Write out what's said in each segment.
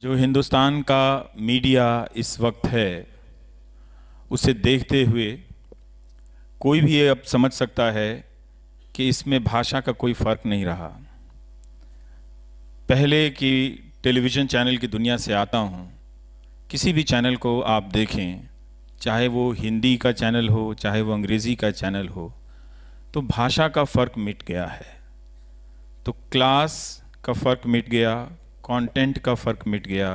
जो हिंदुस्तान का मीडिया इस वक्त है, उसे देखते हुए कोई भी ये अब समझ सकता है कि इसमें भाषा का कोई फ़र्क नहीं रहा। पहले की टेलीविज़न चैनल की दुनिया से आता हूँ। किसी भी चैनल को आप देखें, चाहे वो हिंदी का चैनल हो, चाहे वो अंग्रेज़ी का चैनल हो, तो भाषा का फ़र्क मिट गया है। तो क्लास का फ़र्क मिट गया, कंटेंट का फ़र्क मिट गया,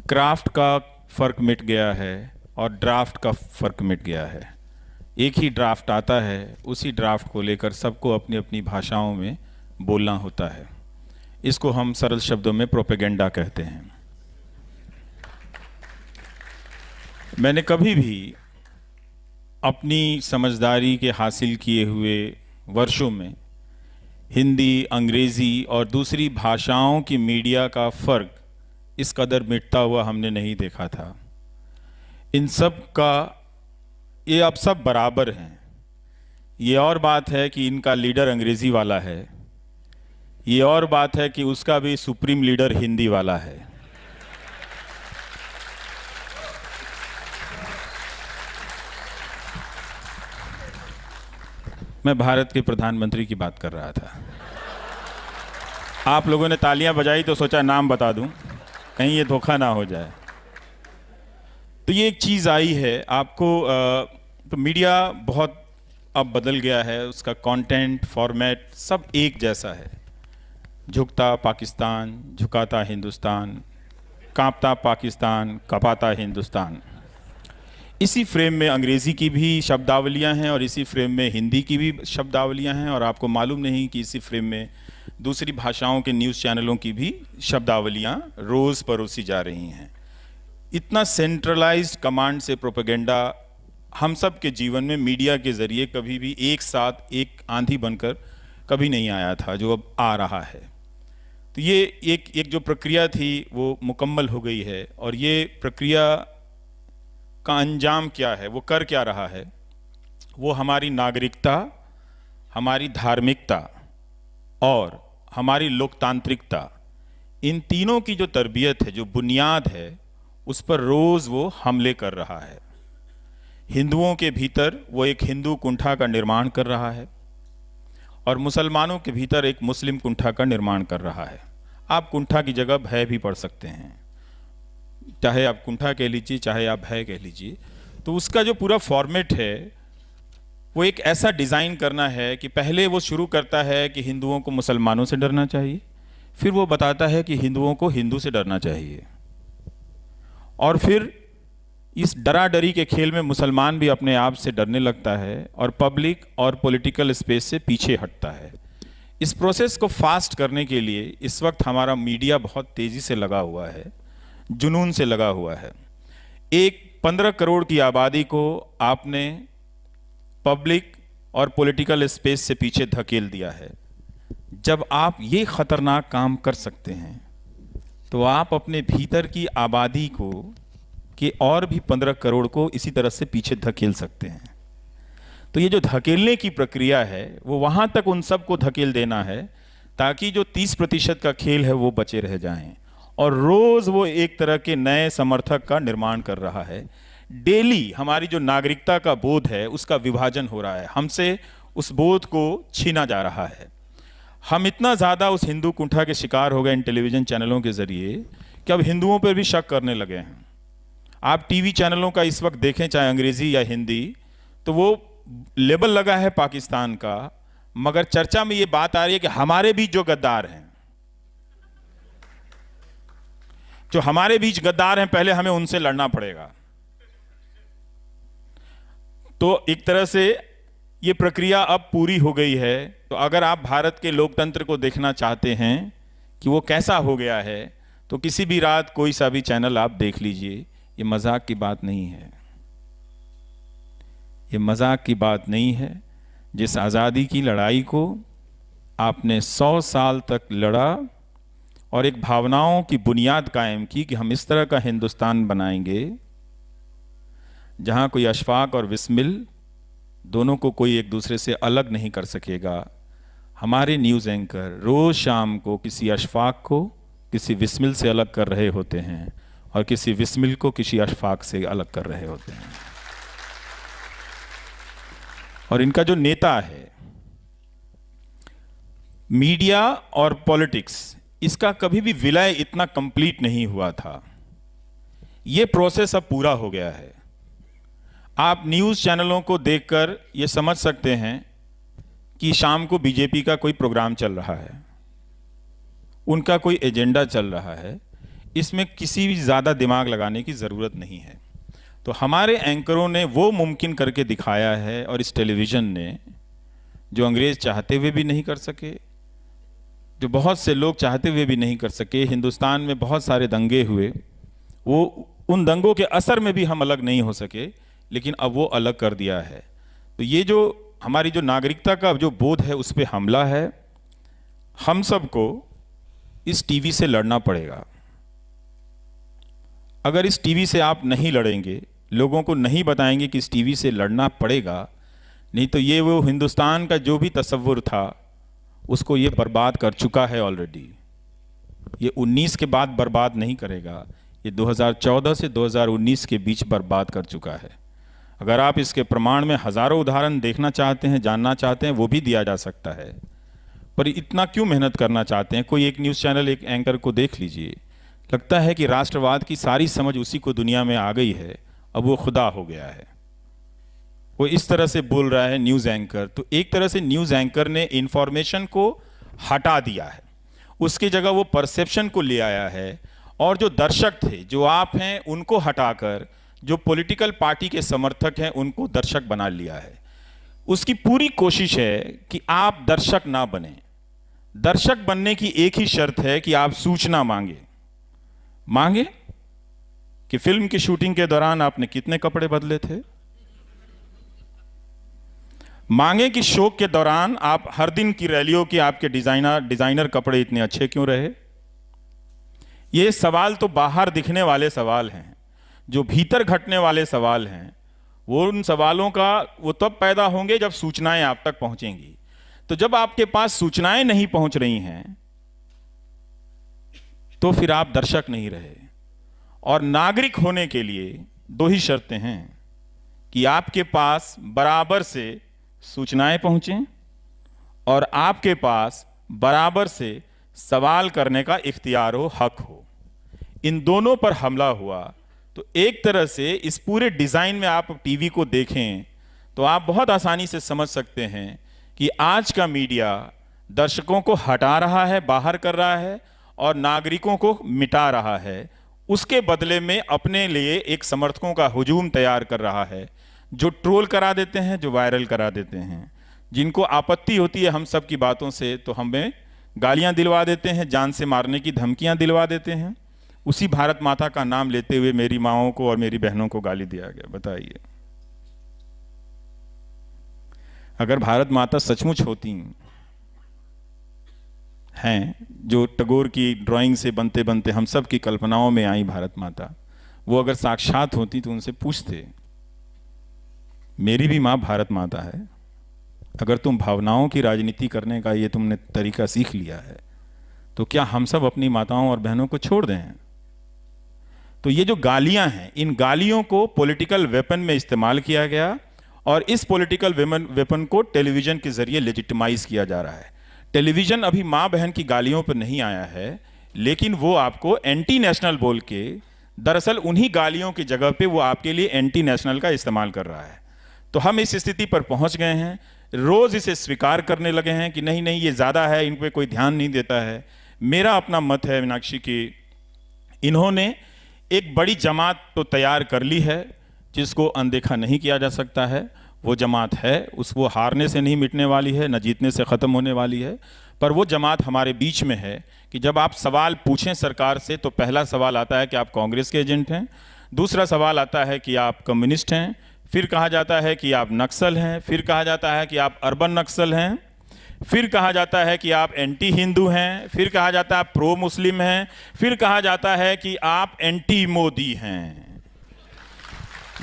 क्राफ्ट का फ़र्क मिट गया है और ड्राफ्ट का फ़र्क मिट गया है। एक ही ड्राफ्ट आता है, उसी ड्राफ्ट को लेकर सबको अपनी अपनी भाषाओं में बोलना होता है। इसको हम सरल शब्दों में प्रोपेगेंडा कहते हैं। मैंने कभी भी अपनी समझदारी के हासिल किए हुए वर्षों में हिंदी, अंग्रेज़ी और दूसरी भाषाओं की मीडिया का फ़र्क इस कदर मिटता हुआ हमने नहीं देखा था। इन सब का ये अब सब बराबर हैं। ये और बात है कि इनका लीडर अंग्रेज़ी वाला है, ये और बात है कि उसका भी सुप्रीम लीडर हिंदी वाला है। मैं भारत के प्रधानमंत्री की बात कर रहा था। आप लोगों ने तालियां बजाई तो सोचा नाम बता दूं, कहीं ये धोखा ना हो जाए। तो ये एक चीज़ आई है आपको। तो मीडिया बहुत अब बदल गया है, उसका कंटेंट, फॉर्मेट सब एक जैसा है। झुकता पाकिस्तान, झुकाता हिंदुस्तान, कांपता पाकिस्तान, कपाता हिंदुस्तान। इसी फ्रेम में अंग्रेज़ी की भी शब्दावलियां हैं और इसी फ्रेम में हिंदी की भी शब्दावलियां हैं, और आपको मालूम नहीं कि इसी फ्रेम में दूसरी भाषाओं के न्यूज़ चैनलों की भी शब्दावलियां रोज़ परोसी जा रही हैं। इतना सेंट्रलाइज्ड कमांड से प्रोपेगेंडा हम सब के जीवन में मीडिया के ज़रिए कभी भी एक साथ एक आंधी बनकर कभी नहीं आया था, जो अब आ रहा है। तो ये एक जो प्रक्रिया थी वो मुकम्मल हो गई है, और ये प्रक्रिया का अंजाम क्या है, वो कर क्या रहा है? वो हमारी नागरिकता, हमारी धार्मिकता और हमारी लोकतांत्रिकता, इन तीनों की जो तरबियत है, जो बुनियाद है, उस पर रोज़ वो हमले कर रहा है। हिंदुओं के भीतर वो एक हिंदू कुंठा का निर्माण कर रहा है और मुसलमानों के भीतर एक मुस्लिम कुंठा का निर्माण कर रहा है। आप कुंठा की जगह भय भी पढ़ सकते हैं, चाहे आप कुंठा कह लीजिए, चाहे आप भय कह लीजिए। तो उसका जो पूरा फॉर्मेट है वो एक ऐसा डिज़ाइन करना है कि पहले वो शुरू करता है कि हिंदुओं को मुसलमानों से डरना चाहिए, फिर वो बताता है कि हिंदुओं को हिंदू से डरना चाहिए, और फिर इस डराडरी के खेल में मुसलमान भी अपने आप से डरने लगता है और पब्लिक और पॉलिटिकल स्पेस से पीछे हटता है। इस प्रोसेस को फास्ट करने के लिए इस वक्त हमारा मीडिया बहुत तेज़ी से लगा हुआ है, जुनून से लगा हुआ है। एक 15 करोड़ की आबादी को आपने पब्लिक और पॉलिटिकल स्पेस से पीछे धकेल दिया है। जब आप ये ख़तरनाक काम कर सकते हैं, तो आप अपने भीतर की आबादी को कि और भी 15 करोड़ को इसी तरह से पीछे धकेल सकते हैं। तो ये जो धकेलने की प्रक्रिया है वो वहाँ तक उन सब को धकेल देना है ताकि जो 30% का खेल है वो बचे रह जाएं, और रोज़ वो एक तरह के नए समर्थक का निर्माण कर रहा है। डेली हमारी जो नागरिकता का बोध है उसका विभाजन हो रहा है, हमसे उस बोध को छीना जा रहा है। हम इतना ज़्यादा उस हिंदू कुंठा के शिकार हो गए इन टेलीविज़न चैनलों के ज़रिए कि अब हिंदुओं पर भी शक करने लगे हैं। आप टीवी चैनलों का इस वक्त देखें, चाहे अंग्रेज़ी या हिंदी, तो वो लेबल लगा है पाकिस्तान का, मगर चर्चा में ये बात आ रही है कि हमारे बीच जो गद्दार हैं, जो हमारे बीच गद्दार हैं, पहले हमें उनसे लड़ना पड़ेगा। तो एक तरह से ये प्रक्रिया अब पूरी हो गई है। तो अगर आप भारत के लोकतंत्र को देखना चाहते हैं कि वो कैसा हो गया है, तो किसी भी रात कोई सा भी चैनल आप देख लीजिए। ये मजाक की बात नहीं है, ये मजाक की बात नहीं है। जिस आज़ादी की लड़ाई को आपने 100 साल तक लड़ा और एक भावनाओं की बुनियाद कायम की कि हम इस तरह का हिंदुस्तान बनाएंगे जहां कोई अशफाक और बिस्मिल दोनों को कोई एक दूसरे से अलग नहीं कर सकेगा। हमारे न्यूज़ एंकर रोज़ शाम को किसी अशफाक को, किसी विस्मिल से अलग कर रहे होते हैं और किसी विस्मिल को किसी अशफाक से अलग कर रहे होते हैं। और इनका जो नेता है, मीडिया और पॉलिटिक्स, इसका कभी भी विलय इतना कंप्लीट नहीं हुआ था। ये प्रोसेस अब पूरा हो गया है। आप न्यूज़ चैनलों को देखकर ये समझ सकते हैं कि शाम को बीजेपी का कोई प्रोग्राम चल रहा है, उनका कोई एजेंडा चल रहा है। इसमें किसी भी ज़्यादा दिमाग लगाने की ज़रूरत नहीं है। तो हमारे एंकरों ने वो मुमकिन करके दिखाया है, और इस टेलीविज़न ने, जो अंग्रेज़ चाहते हुए भी नहीं कर सके, जो बहुत से लोग चाहते हुए भी नहीं कर सके। हिंदुस्तान में बहुत सारे दंगे हुए, वो उन दंगों के असर में भी हम अलग नहीं हो सके, लेकिन अब वो अलग कर दिया है। तो ये जो हमारी जो नागरिकता का जो बोध है, उस पर हमला है। हम सबको इस टीवी से लड़ना पड़ेगा। अगर इस टीवी से आप नहीं लड़ेंगे, लोगों को नहीं बताएंगे कि इस टीवी से लड़ना पड़ेगा, नहीं तो ये वो हिंदुस्तान का जो भी तसव्वुर था उसको ये बर्बाद कर चुका है ऑलरेडी। ये 19 के बाद बर्बाद नहीं करेगा, ये 2014 से 2019 के बीच बर्बाद कर चुका है। अगर आप इसके प्रमाण में हज़ारों उदाहरण देखना चाहते हैं, जानना चाहते हैं, वो भी दिया जा सकता है। पर इतना क्यों मेहनत करना चाहते हैं? कोई एक न्यूज़ चैनल, एक एंकर को देख लीजिए, लगता है कि राष्ट्रवाद की सारी समझ उसी को दुनिया में आ गई है, अब वो खुदा हो गया है। वो इस तरह से बोल रहा है न्यूज़ एंकर। तो एक तरह से न्यूज़ एंकर ने इंफॉर्मेशन को हटा दिया है, उसकी जगह वो परसेप्शन को ले आया है। और जो दर्शक थे, जो आप हैं, उनको हटाकर जो पॉलिटिकल पार्टी के समर्थक हैं उनको दर्शक बना लिया है। उसकी पूरी कोशिश है कि आप दर्शक ना बने। दर्शक बनने की एक ही शर्त है कि आप सूचना मांगे कि फिल्म की शूटिंग के दौरान आपने कितने कपड़े बदले थे, मांगे कि शो के दौरान आप हर दिन की रैलियों की आपके डिजाइनर कपड़े इतने अच्छे क्यों रहे। ये सवाल तो बाहर दिखने वाले सवाल हैं। जो भीतर घटने वाले सवाल हैं, वो उन सवालों का वो तब पैदा होंगे जब सूचनाएं आप तक पहुंचेंगी। तो जब आपके पास सूचनाएं नहीं पहुंच रही हैं, तो फिर आप दर्शक नहीं रहे। और नागरिक होने के लिए दो ही शर्तें हैं कि आपके पास बराबर से सूचनाएं पहुंचें और आपके पास बराबर से सवाल करने का इख्तियार हो, हक हो। इन दोनों पर हमला हुआ। तो एक तरह से इस पूरे डिज़ाइन में आप टीवी को देखें तो आप बहुत आसानी से समझ सकते हैं कि आज का मीडिया दर्शकों को हटा रहा है, बाहर कर रहा है और नागरिकों को मिटा रहा है। उसके बदले में अपने लिए एक समर्थकों का हुजूम तैयार कर रहा है, जो ट्रोल करा देते हैं, जो वायरल करा देते हैं। जिनको आपत्ति होती है हम सब की बातों से, तो हमें गालियां दिलवा देते हैं, जान से मारने की धमकियां दिलवा देते हैं। उसी भारत माता का नाम लेते हुए मेरी माओं को और मेरी बहनों को गाली दिया गया। बताइए, अगर भारत माता सचमुच होती हैं, जो टैगोर की ड्राइंग से बनते बनते हम सब की कल्पनाओं में आई भारत माता, वो अगर साक्षात होती तो उनसे पूछते, मेरी भी माँ भारत माता है। अगर तुम भावनाओं की राजनीति करने का ये तुमने तरीका सीख लिया है, तो क्या हम सब अपनी माताओं और बहनों को छोड़ दें? तो ये जो गालियां हैं, इन गालियों को पॉलिटिकल वेपन में इस्तेमाल किया गया और इस पॉलिटिकल वेपन को टेलीविजन के जरिए लेजिटिमाइज किया जा रहा है। टेलीविजन अभी माँ बहन की गालियों पर नहीं आया है, लेकिन वो आपको एंटी नेशनल बोल के, दरअसल उन्हीं गालियों की जगह पे वो आपके लिए एंटी नेशनल का इस्तेमाल कर रहा है। तो हम इस स्थिति पर पहुंच गए हैं, रोज इसे स्वीकार करने लगे हैं कि नहीं नहीं ये ज़्यादा है, इन पे कोई ध्यान नहीं देता है। मेरा अपना मत है मीनाक्षी की, इन्होंने एक बड़ी जमात तो तैयार कर ली है जिसको अनदेखा नहीं किया जा सकता है। वो जमात है, वो हारने से नहीं मिटने वाली है, न जीतने से ख़त्म होने वाली है। पर वो जमात हमारे बीच में है कि जब आप सवाल पूछें सरकार से, तो पहला सवाल आता है कि आप कांग्रेस के एजेंट हैं, दूसरा सवाल आता है कि आप कम्युनिस्ट हैं, फिर कहा जाता है कि आप नक्सल हैं, फिर कहा जाता है कि आप अर्बन नक्सल हैं, फिर कहा जाता है कि आप एंटी हिंदू हैं, फिर कहा जाता है आप प्रो मुस्लिम हैं, फिर कहा जाता है कि आप एंटी मोदी हैं।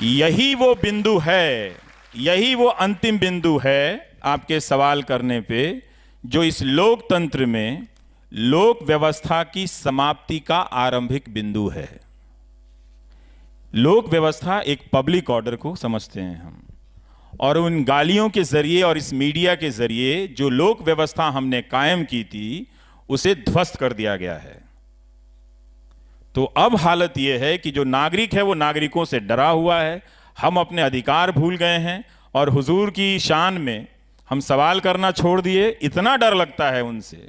यही वो बिंदु है, यही वो अंतिम बिंदु है आपके सवाल करने पे, जो इस लोकतंत्र में लोक व्यवस्था की समाप्ति का आरंभिक बिंदु है। लोक व्यवस्था एक पब्लिक ऑर्डर को समझते हैं हम, और उन गालियों के जरिए और इस मीडिया के जरिए जो लोक व्यवस्था हमने कायम की थी उसे ध्वस्त कर दिया गया है। तो अब हालत यह है कि जो नागरिक है वो नागरिकों से डरा हुआ है, हम अपने अधिकार भूल गए हैं और हुजूर की शान में हम सवाल करना छोड़ दिए। इतना डर लगता है उनसे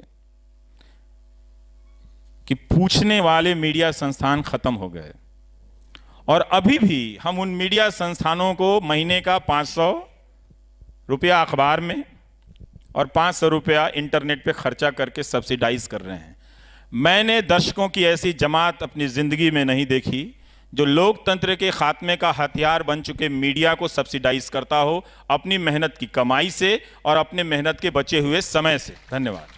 कि पूछने वाले मीडिया संस्थान खत्म हो गए। और अभी भी हम उन मीडिया संस्थानों को महीने का 500 रुपया अखबार में और 500 रुपया इंटरनेट पे खर्चा करके सब्सिडाइज कर रहे हैं। मैंने दर्शकों की ऐसी जमात अपनी जिंदगी में नहीं देखी जो लोकतंत्र के खात्मे का हथियार बन चुके मीडिया को सब्सिडाइज करता हो अपनी मेहनत की कमाई से और अपने मेहनत के बचे हुए समय से। धन्यवाद।